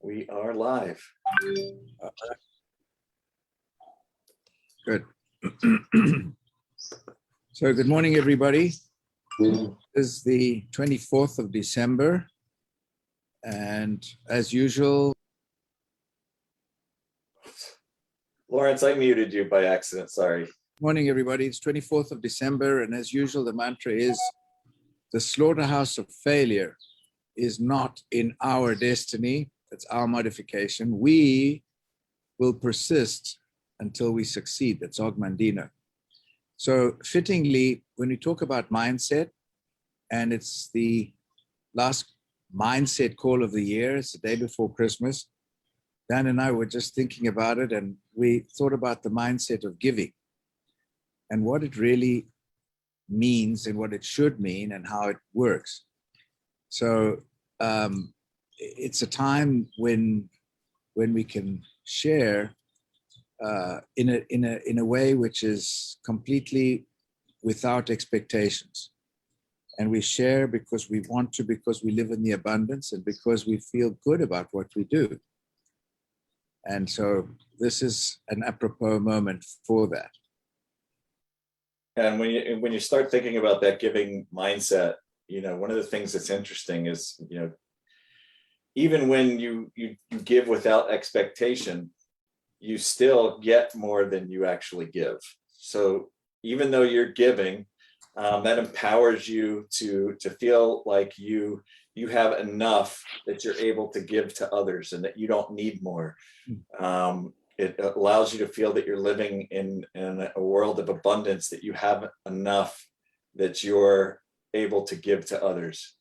We are live. Good. So good morning, everybody. This is the 24th of December. And as usual, Lawrence, I muted you by accident, sorry. morning, everybody. It's 24th of December. And as usual, the mantra is the slaughterhouse of failure is not in our destiny. That's our modification. We will persist until we succeed. That's Og Mandino. So fittingly, when we talk about mindset, and it's the last mindset call of the year, it's the day before Christmas, Dan and I were just thinking about it, and we thought about the mindset of giving and what it really means and what it should mean and how it works. So it's a time when we can share in a way which is completely without expectations. And we share because we want to, because we live in the abundance and because we feel good about what we do. And so this is an apropos moment for that. And when you start thinking about that giving mindset, you know, one of the things that's interesting is, you know, even when you give without expectation, you still get more than you actually give. So even though you're giving, that empowers you to feel like you have enough that you're able to give to others and that you don't need more. It allows you to feel that you're living in a world of abundance, that you have enough that you're able to give to others.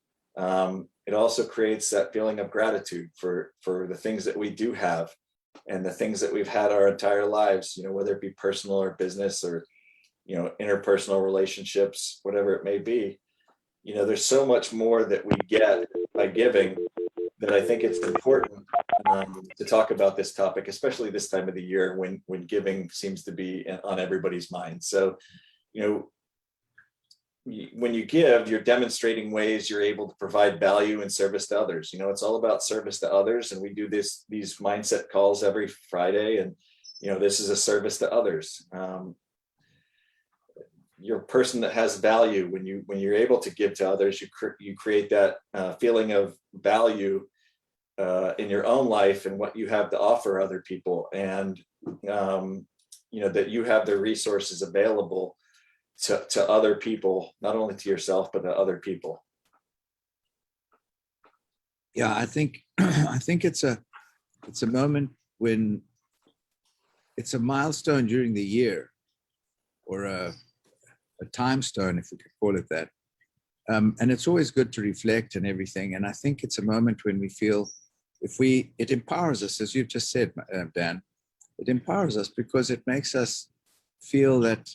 It also creates that feeling of gratitude for the things that we do have and the things that we've had our entire lives, you know, whether it be personal or business or, you know, interpersonal relationships, whatever it may be. You know, there's so much more that we get by giving that I think it's important to talk about this topic, especially this time of the year when giving seems to be on everybody's mind. So, you know, when you give, you're demonstrating ways you're able to provide value and service to others. You know, it's all about service to others. And we do these mindset calls every Friday. And, you know, this is a service to others. You're a person that has value. When you're able to give to others, you create that feeling of value in your own life and what you have to offer other people. And, you know, that you have the resources available to other people, not only to yourself, but to other people. Yeah, I think it's a moment when it's a milestone during the year, or a time stone, if we could call it that. And it's always good to reflect and everything. And I think it's a moment when we feel it empowers us, as you've just said, Dan, it empowers us because it makes us feel that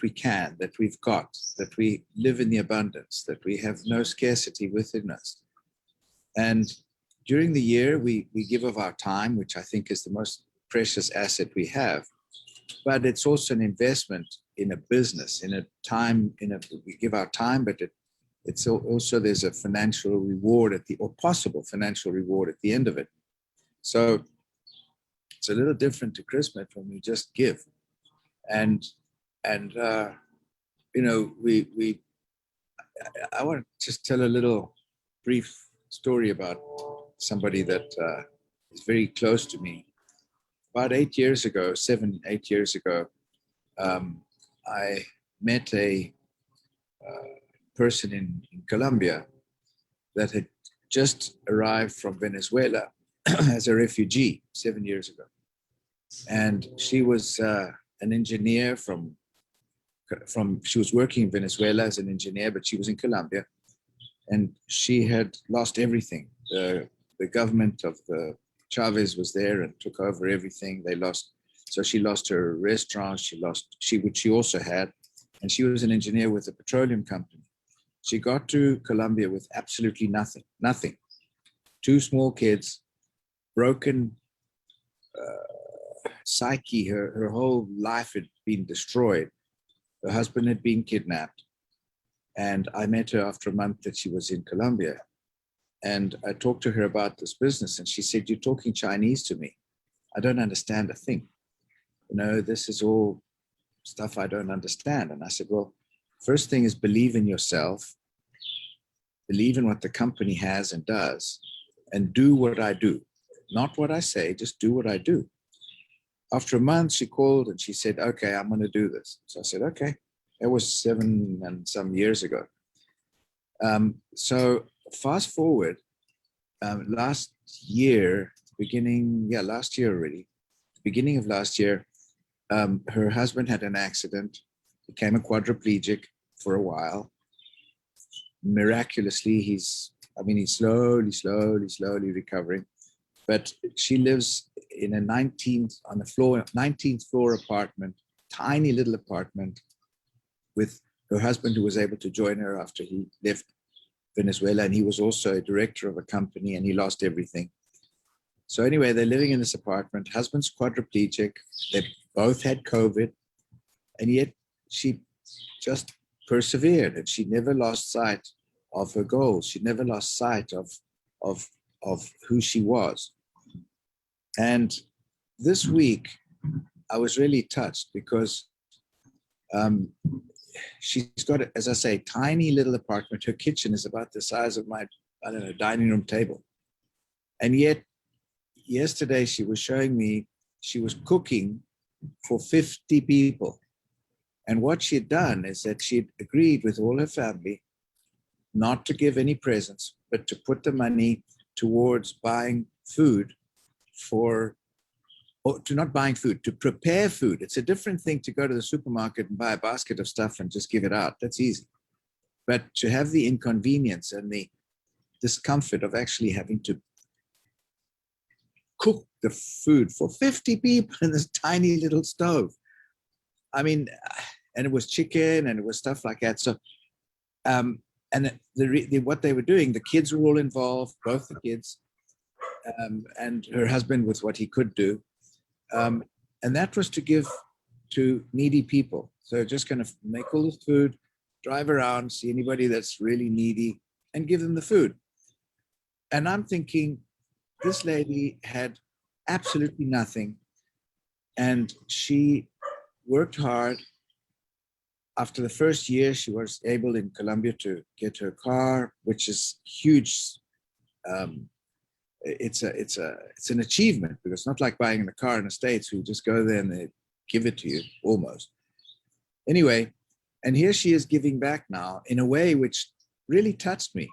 we can, that we've got, that we live in the abundance, that we have no scarcity within us. And during the year, we give of our time, which I think is the most precious asset we have. But it's also an investment in a business, we give our time, but it's also there's a financial reward or possible financial reward at the end of it. So it's a little different to Christmas when we just give. And you know, I want to just tell a little brief story about somebody that is very close to me. About 8 years ago, 7-8 years ago, I met a person in Colombia that had just arrived from Venezuela as a refugee 7 years ago. And she was an engineer she was working in Venezuela as an engineer, but she was in Colombia, and she had lost everything. The government of Chavez was there and took over everything. So she lost her restaurant, which she also had, and she was an engineer with a petroleum company. She got to Colombia with absolutely nothing. 2 small kids, broken psyche, her whole life had been destroyed. Her husband had been kidnapped. And I met her after a month that she was in Colombia. And I talked to her about this business, and she said, "You're talking Chinese to me. I don't understand a thing. This is all stuff I don't understand." And I said, "Well, first thing is believe in yourself, believe in what the company has and does, and do what I do. Not what I say, just do what I do." After a month, she called and she said, "Okay, I'm going to do this." So I said, "Okay." It was 7 and some years ago. So fast forward, last year, last year already, beginning of last year, her husband had an accident, became a quadriplegic for a while. Miraculously, he's slowly recovering. But she lives in a 19th floor apartment, tiny little apartment, with her husband, who was able to join her after he left Venezuela. And he was also a director of a company, and he lost everything. So anyway, they're living in this apartment. Husband's quadriplegic. They both had COVID. And yet she just persevered, and she never lost sight of her goals. She never lost sight of who she was. And this week, I was really touched because she's got, as I say, tiny little apartment. Her kitchen is about the size of my, dining room table. And yet, yesterday she was showing me she was cooking for 50 people. And what she had done is that she had agreed with all her family not to give any presents, but to put the money towards buying food to prepare food. It's a different thing to go to the supermarket and buy a basket of stuff and just give it out. That's easy. But to have the inconvenience and the discomfort of actually having to cook the food for 50 people in this tiny little stove. And it was chicken and it was stuff like that. So, and what they were doing, the kids were all involved, both the kids, and her husband with what he could do. And that was to give to needy people. So just kind of make all this food, drive around, see anybody that's really needy, and give them the food. And I'm thinking, this lady had absolutely nothing. And she worked hard. After the first year, she was able in Colombia to get her car, which is huge. It's an achievement, because it's not like buying a car in the States. You just go there and they give it to you almost. Anyway, and here she is giving back now in a way which really touched me,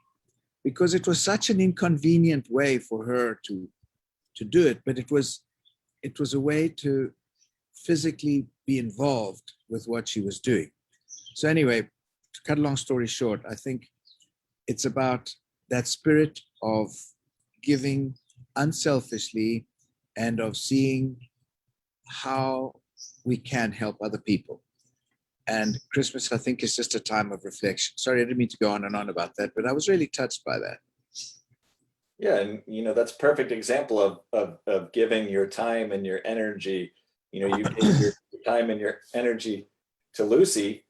because it was such an inconvenient way for her to do it, but it was a way to physically be involved with what she was doing. So anyway, to cut a long story short, I think it's about that spirit of giving unselfishly and of seeing how we can help other people. And Christmas, I think, is just a time of reflection. Sorry, I didn't mean to go on and on about that, but I was really touched by that. Yeah, and that's a perfect example of giving your time and your energy. You gave your time and your energy to Lucy,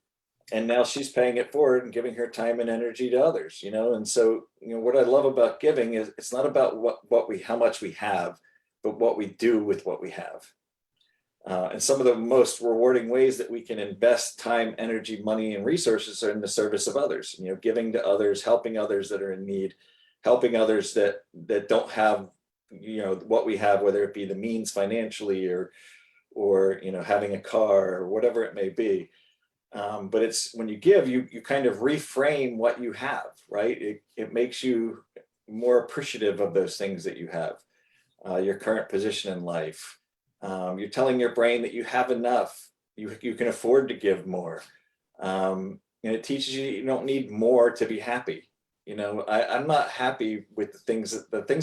and now she's paying it forward and giving her time and energy to others. And so what I love about giving is it's not about how much we have, but what we do with what we have. And some of the most rewarding ways that we can invest time, energy, money, and resources are in the service of others. Giving to others, helping others that are in need, helping others that don't have what we have, whether it be the means financially or having a car or whatever it may be. But it's when you give, you kind of reframe what you have, right? It makes you more appreciative of those things that you have, your current position in life. You're telling your brain that you have enough. You can afford to give more. And it teaches you don't need more to be happy. I'm not happy with the things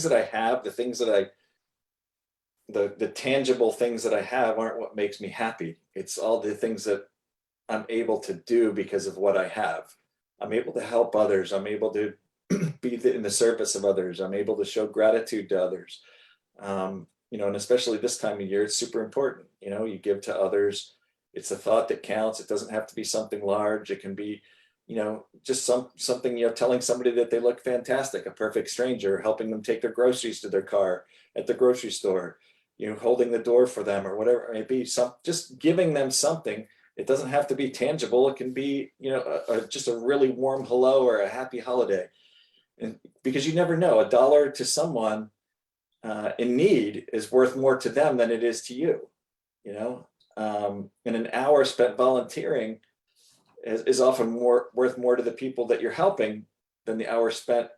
that I have, the tangible things that I have aren't what makes me happy. It's all the things that I'm able to do because of what I have. I'm able to help others. I'm able to be in the service of others. I'm able to show gratitude to others. And especially this time of year, it's super important. You give to others. It's a thought that counts. It doesn't have to be something large. It can be just something, telling somebody that they look fantastic, a perfect stranger, helping them take their groceries to their car at the grocery store, holding the door for them or whatever it may be, just giving them something. It doesn't have to be tangible. It can be, just a really warm hello or a happy holiday. And because you never know, a dollar to someone in need is worth more to them than it is to you, and an hour spent volunteering is often worth more to the people that you're helping than the hour spent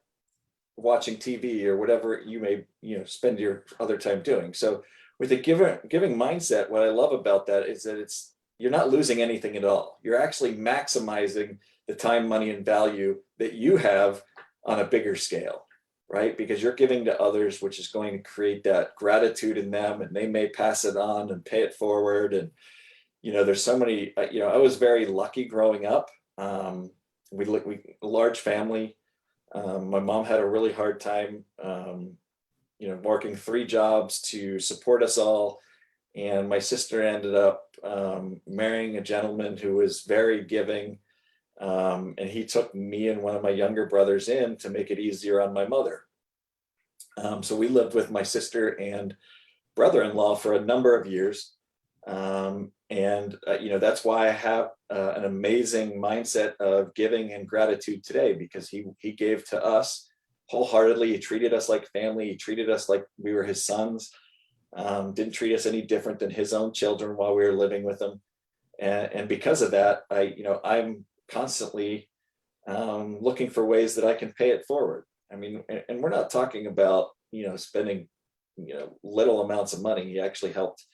watching TV or whatever you may, spend your other time doing. So with a giving mindset, what I love about that is that you're not losing anything at all. You're actually maximizing the time, money, and value that you have on a bigger scale, right? Because you're giving to others, which is going to create that gratitude in them, and they may pass it on and pay it forward. And there's so many. I was very lucky growing up. We a large family. My mom had a really hard time, working 3 jobs to support us all. And my sister ended up marrying a gentleman who was very giving. And he took me and one of my younger brothers in to make it easier on my mother. So we lived with my sister and brother-in-law for a number of years. That's why I have an amazing mindset of giving and gratitude today, because he gave to us wholeheartedly. He treated us like family. He treated us like we were his sons. Didn't treat us any different than his own children while we were living with him. And because of that, I'm constantly looking for ways that I can pay it forward. I mean, and we're not talking about, spending, little amounts of money. He actually helped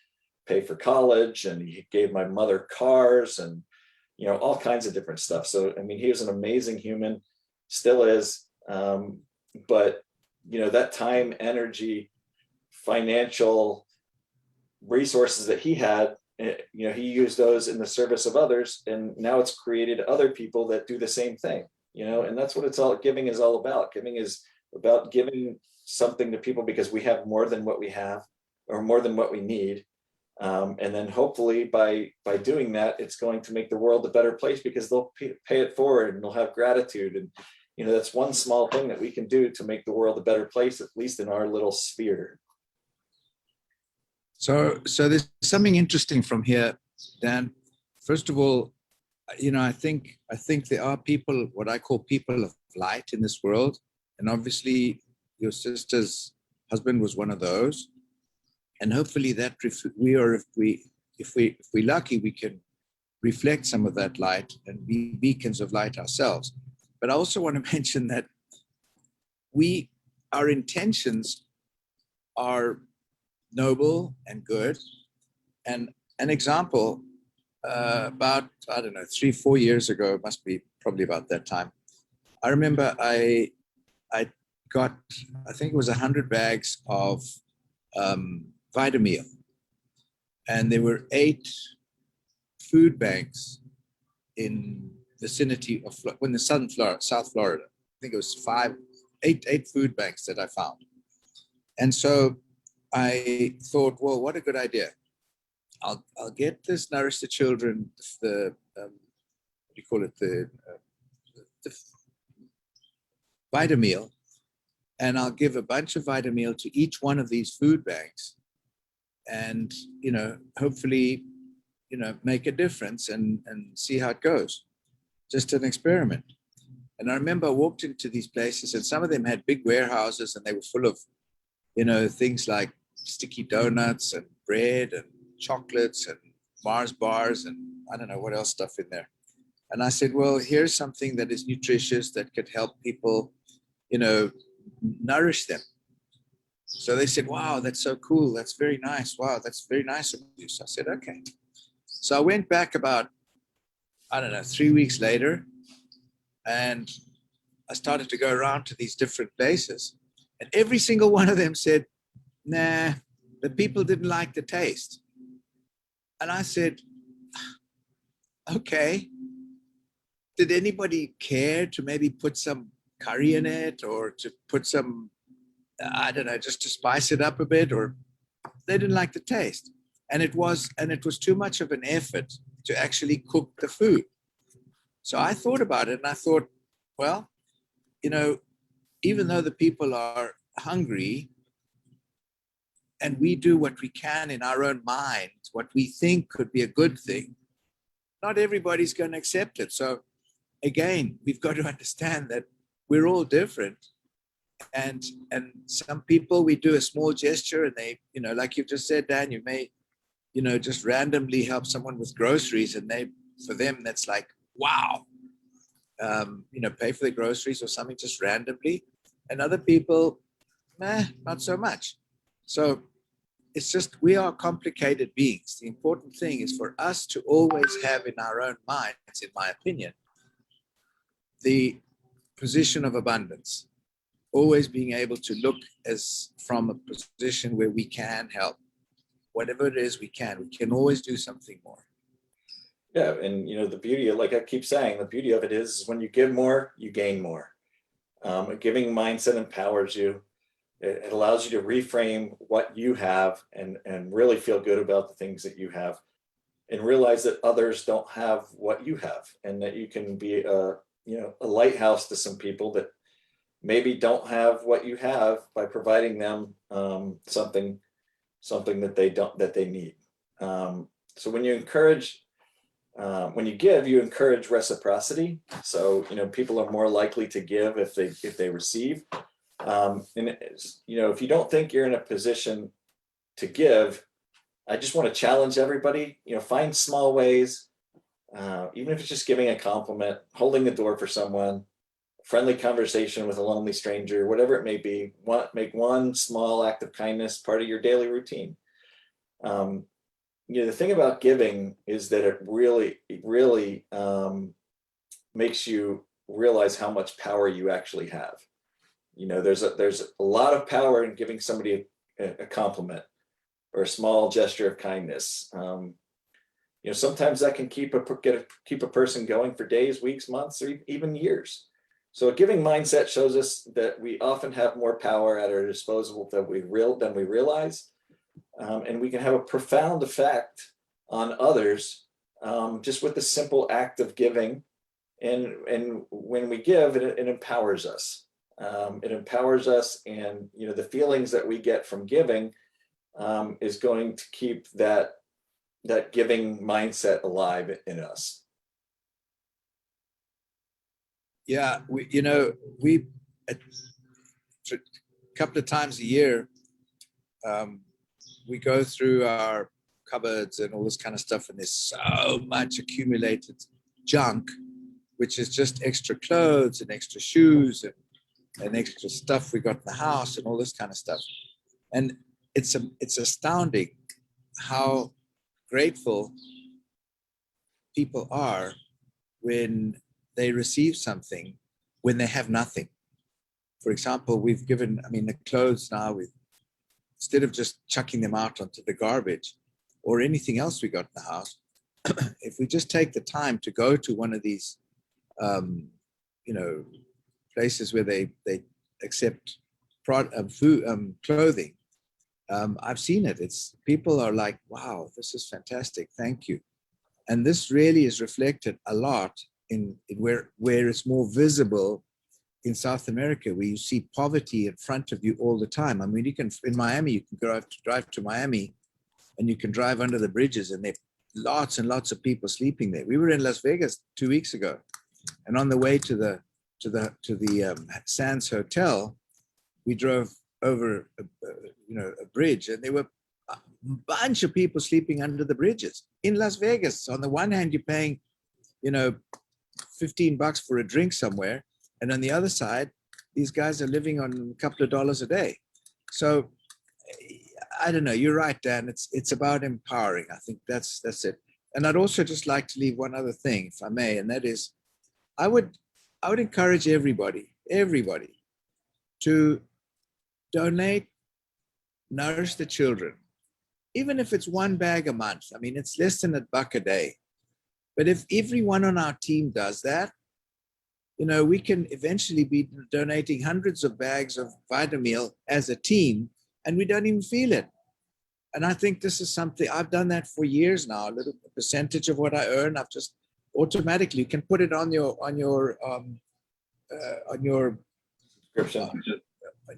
pay for college, and he gave my mother cars and, all kinds of different stuff. So, I mean, he was an amazing human, still is. But, that time, energy, financial resources that he had, he used those in the service of others, and now it's created other people that do the same thing, and that's what giving is all about. Giving is about giving something to people because we have more than what we have or more than what we need. And then hopefully by doing that, it's going to make the world a better place because they'll pay it forward and they'll have gratitude. And, that's one small thing that we can do to make the world a better place, at least in our little sphere. So there's something interesting from here, Dan. First of all, I think there are people, what I call people of light in this world, and obviously your sister's husband was one of those. And hopefully that if we're lucky, we can reflect some of that light and be beacons of light ourselves. But I also want to mention that our intentions are noble and good. And an example, about, 3-4 years ago, it must be probably about that time. I remember I got, I think it was 100 bags of Vitameal. And there were 8 food banks in vicinity of when the South Florida. I think it was 8 food banks that I found. And so I thought, well, what a good idea. I'll get this Nourish the Children, the what do you call it, the Vitameal, and I'll give a bunch of Vitameal to each one of these food banks, and hopefully make a difference and see how it goes. Just an experiment. And I remember I walked into these places, and some of them had big warehouses, and they were full of things like sticky donuts and bread and chocolates and Mars bars and I don't know what else stuff in there. And I said, well, here's something that is nutritious that could help people, nourish them. So they said, wow, that's so cool. That's very nice. Wow, that's very nice of you. So I said, okay. So I went back about, 3 weeks later, and I started to go around to these different places. And every single one of them said, nah, the people didn't like the taste. And I said, okay, did anybody care to maybe put some curry in it or to put some, just to spice it up a bit? Or they didn't like the taste. And it was too much of an effort to actually cook the food. So I thought about it and I thought, well, you know, even though the people are hungry and we do what we can in our own minds, what we think could be a good thing, not everybody's going to accept it. So again, we've got to understand that we're all different. And some people, we do a small gesture and they, you know, like you've just said, Dan, you may, you know, just randomly help someone with groceries, and they, for them, that's like, wow, you know, pay for the groceries or something just randomly. And other people, not so much. So it's just, we are complicated beings. The important thing is for us to always have in our own minds, in my opinion, the position of abundance, always being able to look as from a position where we can help. Whatever it is we can always do something more. Yeah, and you know, the beauty of, like I keep saying, the beauty of it is when you give more, you gain more. A giving mindset empowers you. It allows you to reframe what you have and really feel good about the things that you have, and realize that others don't have what you have, and that you can be a, you know, a lighthouse to some people that maybe don't have what you have, by providing them something that they need. So when you encourage, when you give, you encourage reciprocity. So, you know, people are more likely to give if they receive. And you know, if you don't think you're in a position to give, I just want to challenge everybody. You know, find small ways, even if it's just giving a compliment, holding the door for someone, friendly conversation with a lonely stranger, whatever it may be. Make one small act of kindness part of your daily routine. You know, the thing about giving is that it really makes you realize how much power you actually have. You know, there's a lot of power in giving somebody a compliment or a small gesture of kindness. You know, sometimes that can keep a person going for days, weeks, months, or even years. So a giving mindset shows us that we often have more power at our disposal than we realize, and we can have a profound effect on others, just with the simple act of giving. And when we give, it empowers us. It empowers us, and you know, the feelings that we get from giving is going to keep that giving mindset alive in us. Yeah, we a couple of times a year, we go through our cupboards and all this kind of stuff, and there's so much accumulated junk, which is just extra clothes and extra shoes and extra stuff we got in the house and all this kind of stuff. And it's astounding how grateful people are when they receive something when they have nothing. For example, we've given, the clothes now, instead of just chucking them out onto the garbage or anything else we got in the house, if we just take the time to go to one of these, places where they accept clothing, I've seen it. It's people are like, wow, this is fantastic. Thank you. And this really is reflected a lot in where it's more visible in South America, where you see poverty in front of you all the time. I mean, in Miami, you can drive to Miami and you can drive under the bridges, and there are lots and lots of people sleeping there. We were in Las Vegas 2 weeks ago, and on the way to the Sands Hotel, we drove over a bridge, and there were a bunch of people sleeping under the bridges in Las Vegas. On the one hand, you're paying, $15 for a drink somewhere, and on the other side, these guys are living on a couple of dollars a day. So I don't know. You're right, Dan. It's about empowering. I think that's it. And I'd also just like to leave one other thing, if I may, and that is, I would encourage everybody to donate, nourish the children, even if it's one bag a month. I mean, it's less than $1 a day. But if everyone on our team does that, we can eventually be donating hundreds of bags of Vitamil as a team, and we don't even feel it. And I think this is something, I've done that for years now, a little percentage of what I earn, I've just automatically you can put it on your Description.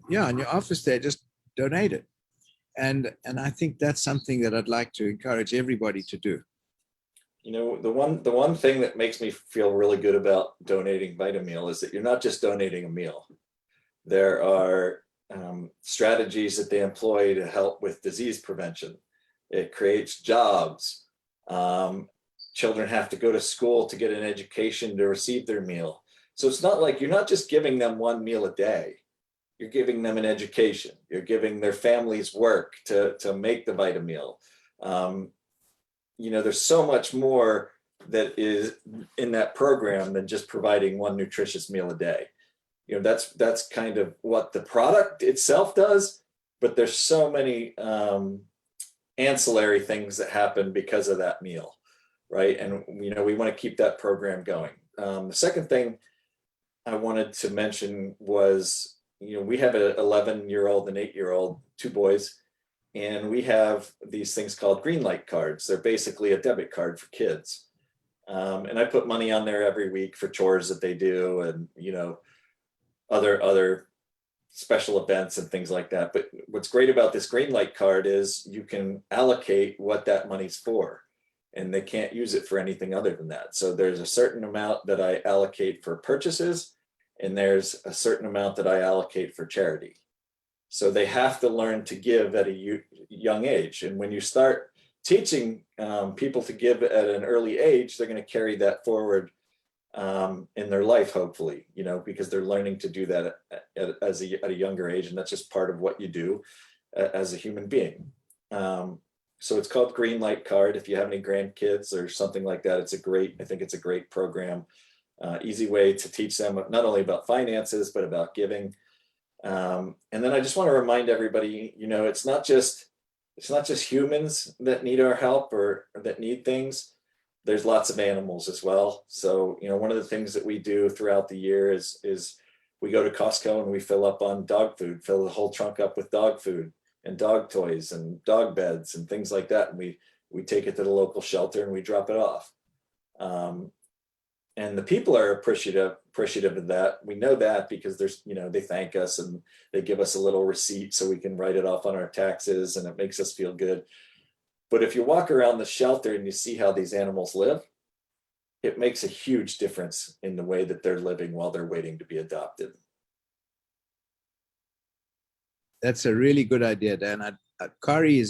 yeah, on your office there. Just donate it, and I think that's something that I'd like to encourage everybody to do. You know, the one thing that makes me feel really good about donating Vitameal is that you're not just donating a meal. There are strategies that they employ to help with disease prevention. It creates jobs. Children have to go to school to get an education to receive their meal. So it's not like you're not just giving them one meal a day. You're giving them an education. You're giving their families work to make the Vitameal. You know, there's so much more that is in that program than just providing one nutritious meal a day. You know, that's kind of what the product itself does, but there's so many ancillary things that happen because of that meal, right? And you know, we want to keep that program going. The second thing I wanted to mention was, you know, we have an 11-year-old and 8-year-old, two boys, and we have these things called green light cards. They're basically a debit card for kids. And I put money on there every week for chores that they do, and you know, other special events and things like that. But what's great about this green light card is you can allocate what that money's for, and they can't use it for anything other than that. So there's a certain amount that I allocate for purchases, and there's a certain amount that I allocate for charity. So they have to learn to give at a young age. And when you start teaching people to give at an early age, they're going to carry that forward in their life, hopefully, you know, because they're learning to do that at a younger age. And that's just part of what you do as a human being. So it's called Green Light Card. If you have any grandkids or something like that, I think it's a great program. Easy way to teach them not only about finances, but about giving. And then I just want to remind everybody, you know, it's not just humans that need our help or that need things. There's lots of animals as well. So, you know, one of the things that we do throughout the year is we go to Costco and we fill up on dog food, fill the whole trunk up with dog food and dog toys and dog beds and things like that. And we take it to the local shelter and we drop it off. And the people are appreciative of that. We know that because there's, you know, they thank us and they give us a little receipt so we can write it off on our taxes, and it makes us feel good. But if you walk around the shelter and you see how these animals live, it makes a huge difference in the way that they're living while they're waiting to be adopted. That's a really good idea, Dan. Kari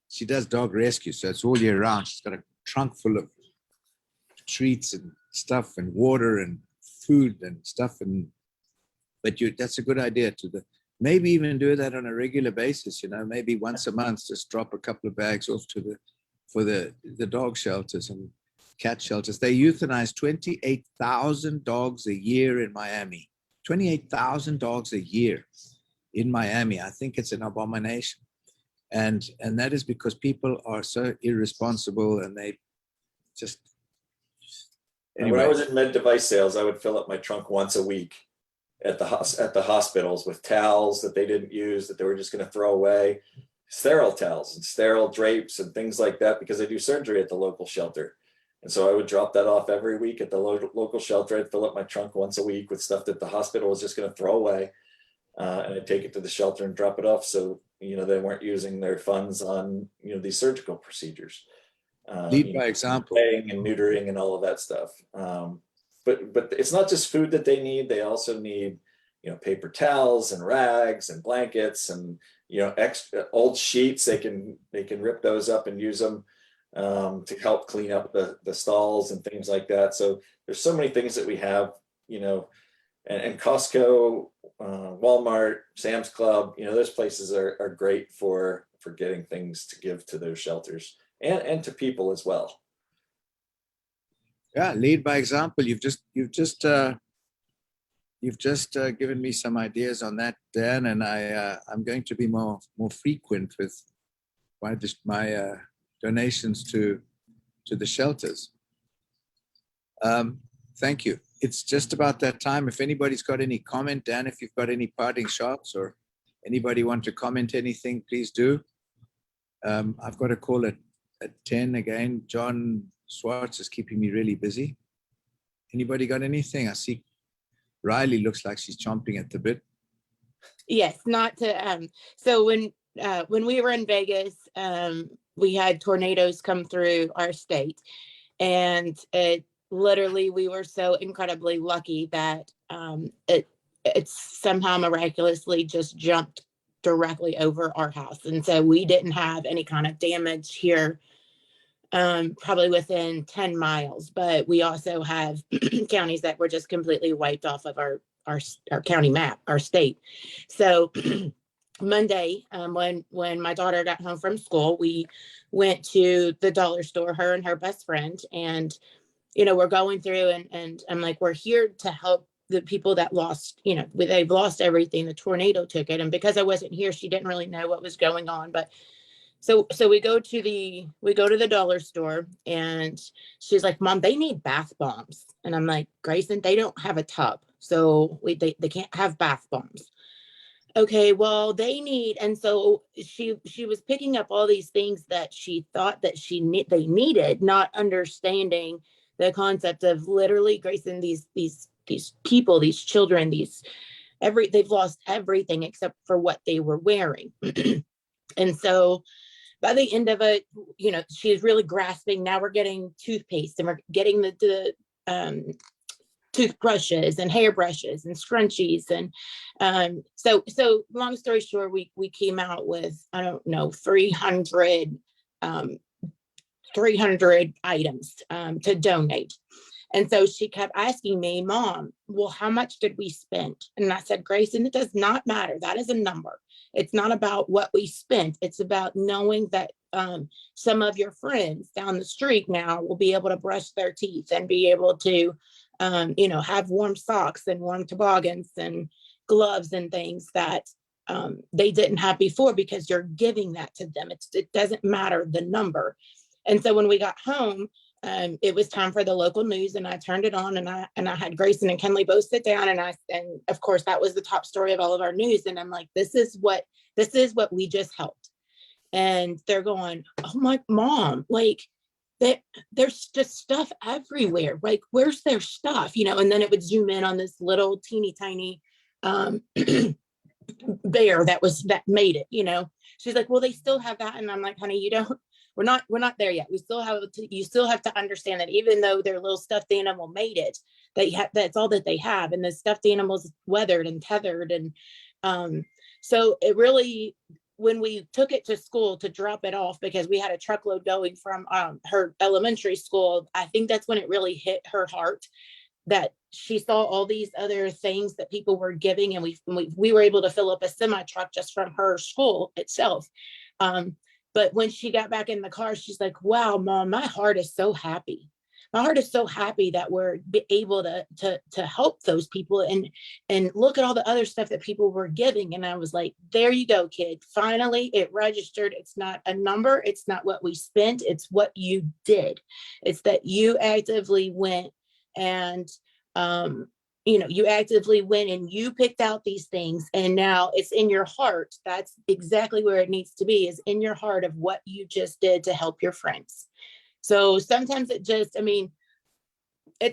she does dog rescue, so it's all year round. She's got a trunk full of treats and stuff and water and food and stuff. But that's a good idea maybe even do that on a regular basis, you know, maybe once a month, just drop a couple of bags off for the dog shelters and cat shelters. They euthanize 28,000 dogs a year in Miami. 28,000 dogs a year in Miami. I think it's an abomination. And that is because people are so irresponsible, and they just, anyway. When I was in med device sales, I would fill up my trunk once a week at the hospitals with towels that they didn't use, that they were just going to throw away, sterile towels and sterile drapes and things like that, because I do surgery at the local shelter. And so I would drop that off every week at the local shelter. I'd fill up my trunk once a week with stuff that the hospital was just going to throw away. And I'd take it to the shelter and drop it off. So, you know, they weren't using their funds on, you know, these surgical procedures. Lead by example. And neutering and all of that stuff. But it's not just food that they need. They also need, you know, paper towels and rags and blankets and, you know, extra old sheets. They can rip those up and use them to help clean up the stalls and things like that. So there's so many things that we have, you know, and Costco, Walmart, Sam's Club, you know, those places are great for getting things to give to those shelters and to people as well. Yeah, lead by example. You've just given me some ideas on that, Dan, and I'm going to be more frequent with my donations to the shelters. Thank you. It's just about that time. If anybody's got any comment, Dan, if you've got any parting shots or anybody want to comment anything, please do. I've got a call at 10 again. John Schwartz is keeping me really busy. Anybody got anything? I see Riley looks like she's chomping at the bit. Yes, not to so when we were in Vegas, we had tornadoes come through our state, and it literally, we were so incredibly lucky that it's somehow miraculously just jumped directly over our house, and so we didn't have any kind of damage here, probably within 10 miles, but we also have counties that were just completely wiped off of our county map, our state. So Monday, when my daughter got home from school, we went to the dollar store, her and her best friend, and we're going through, and I'm like, we're here to help the people that lost, they've lost everything. The tornado took it, and because I wasn't here, she didn't really know what was going on. But so we go to the dollar store, and she's like, Mom, they need bath bombs. And I'm like, Grayson, they don't have a tub, so they can't have bath bombs. Okay, well, they need, and so she was picking up all these things that she thought that they needed, not understanding the concept of literally, Grayson, these people, these children, they've lost everything except for what they were wearing. And so by the end of it, she's really grasping. Now we're getting toothpaste, and we're getting the toothbrushes and hairbrushes and scrunchies. And so long story short, we came out with, I don't know, 300 items to donate. And so she kept asking me, Mom, well, how much did we spend? And I said, Grayson, it does not matter. That is a number. It's not about what we spent. It's about knowing that some of your friends down the street now will be able to brush their teeth and be able to, have warm socks and warm toboggans and gloves and things that they didn't have before, because you're giving that to them. It doesn't matter the number. And so when we got home, it was time for the local news, and I turned it on, and I had Grayson and Kenley both sit down, and of course that was the top story of all of our news. And I'm like, this is what we just helped. And they're going, oh my Mom, like there's just stuff everywhere. Like, where's their stuff? And then it would zoom in on this little teeny tiny bear that made it. She's like, well, they still have that. And I'm like, honey, we're not there yet. You still have to understand that even though their little stuffed animal made it, that's all that they have. And the stuffed animal's weathered and tethered. And so it really, when we took it to school to drop it off, because we had a truckload going from her elementary school, I think that's when it really hit her heart, that she saw all these other things that people were giving, and we were able to fill up a semi truck just from her school itself. But when she got back in the car, she's like, wow, Mom, my heart is so happy. My heart is so happy that we're able to help those people, and look at all the other stuff that people were giving. And I was like, there you go, kid. Finally, it registered. It's not a number. It's not what we spent. It's what you did. It's that you actively went and, you actively went and you picked out these things, and now it's in your heart. That's exactly where it needs to be, is in your heart of what you just did to help your friends. So sometimes it's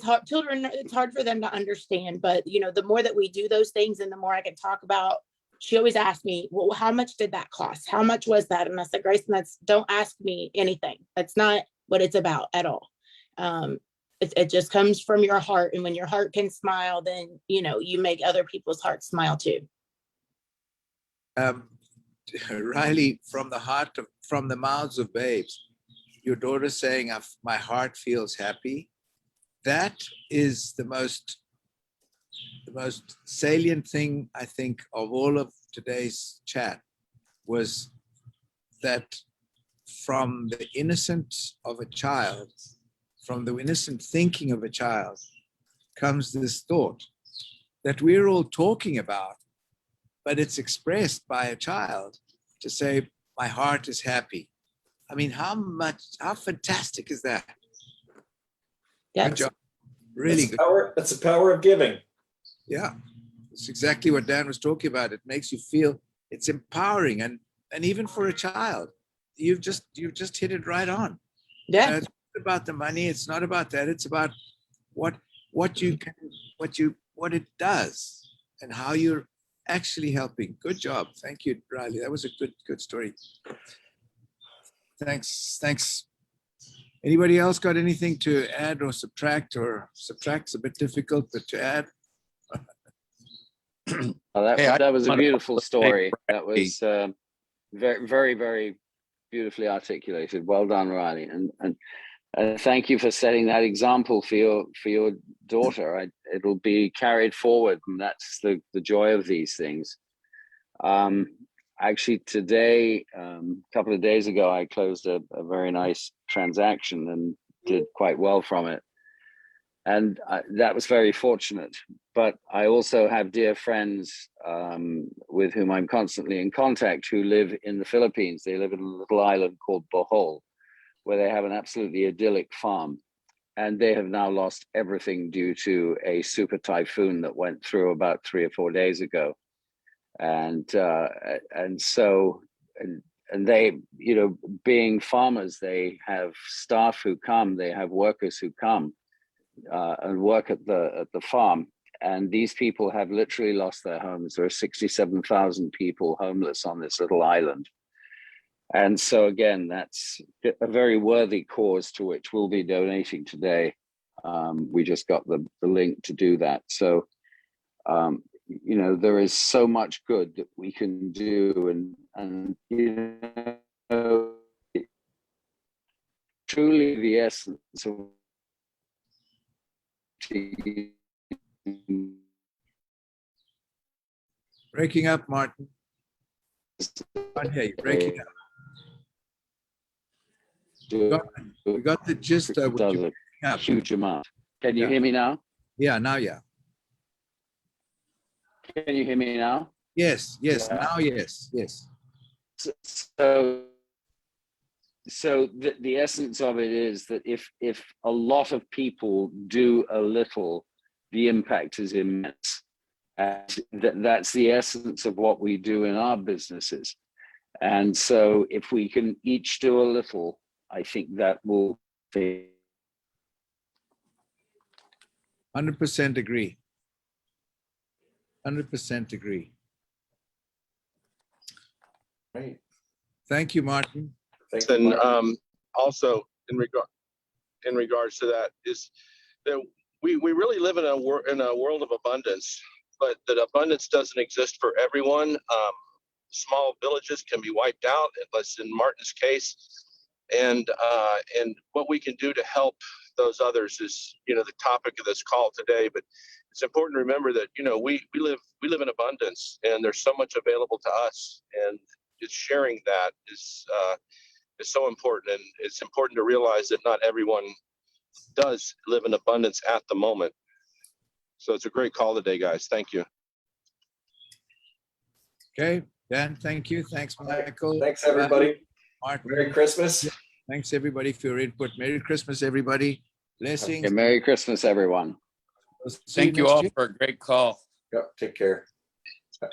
hard. Children, it's hard for them to understand, but the more that we do those things, and the more I can talk about. She always asked me, well, how much did that cost? How much was that? And I said, Grayson, don't ask me anything. That's not what it's about at all. It just comes from your heart. And when your heart can smile, then, you make other people's hearts smile too. Riley, from the mouths of babes, your daughter saying, my heart feels happy. That is the most salient thing, I think, of all of today's chat, was that from the innocence of a child, from the innocent thinking of a child, comes this thought that we're all talking about, but it's expressed by a child to say, my heart is happy. I mean, how fantastic is that? Yeah. Good job. Really good. That's the power of giving. Yeah. It's exactly what Dan was talking about. It makes you feel it's empowering, and even for a child, you've just hit it right on. Yeah. about the money. It's not about that. It's about what you can, what it does, and how you're actually helping. Good job. Thank you, Riley. That was a good story. Thanks. Anybody else got anything to add or subtract? Or subtract's a bit difficult, but to add. Well, that was a beautiful story. Riley. That was very, very, very beautifully articulated. Well done, Riley, and thank you for setting that example for your daughter. It'll be carried forward, and that's the joy of these things. Actually, today, a couple of days ago, I closed a very nice transaction and did quite well from it. And that was very fortunate. But I also have dear friends with whom I'm constantly in contact who live in the Philippines. They live in a little island called Bohol, where they have an absolutely idyllic farm. And they have now lost everything due to a super typhoon that went through about 3 or 4 days ago. And they, you know, being farmers, they have staff who come, they have workers who come and work at the farm. And these people have literally lost their homes. There are 67,000 people homeless on this little island. And so again, that's a very worthy cause to which we'll be donating today. We just got the link to do that. So, you know, there is so much good that we can do, and you know, truly the essence of Breaking up, Martin. Can't hear you. Breaking up. We got the gist of what you're a up. huge amount. Can you Yeah. hear me now? Yeah, now, yeah. Can you hear me now? Yes, Yeah. now, yes. So the essence of it is that if a lot of people do a little, the impact is immense. And that's the essence of what we do in our businesses. And so if we can each do a little, I think that will be. 100% agree. 100% agree. Right. Thank you, Martin. Thank you, And Mark. also in regards to that is that we really live in a world of abundance, but that abundance doesn't exist for everyone. Small villages can be wiped out, unless in Martin's case, and what we can do to help those others is, you know, the topic of this call today. But it's important to remember that, you know, we live in abundance, and there's so much available to us, and just sharing that is so important. And it's important to realize that not everyone does live in abundance at the moment. So it's a great call today, guys. Thank you. Okay, Dan, thank you. Thanks, Michael. Thanks, everybody. Martin. Merry Christmas. Thanks, everybody, for your input. Merry Christmas, everybody. Blessings. Okay, Merry Christmas, everyone. Thank you next all year. for a great call. Yep, take care.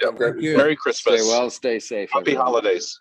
Yep. Thank you. Merry Christmas. Stay well, stay safe. Happy everyone. holidays.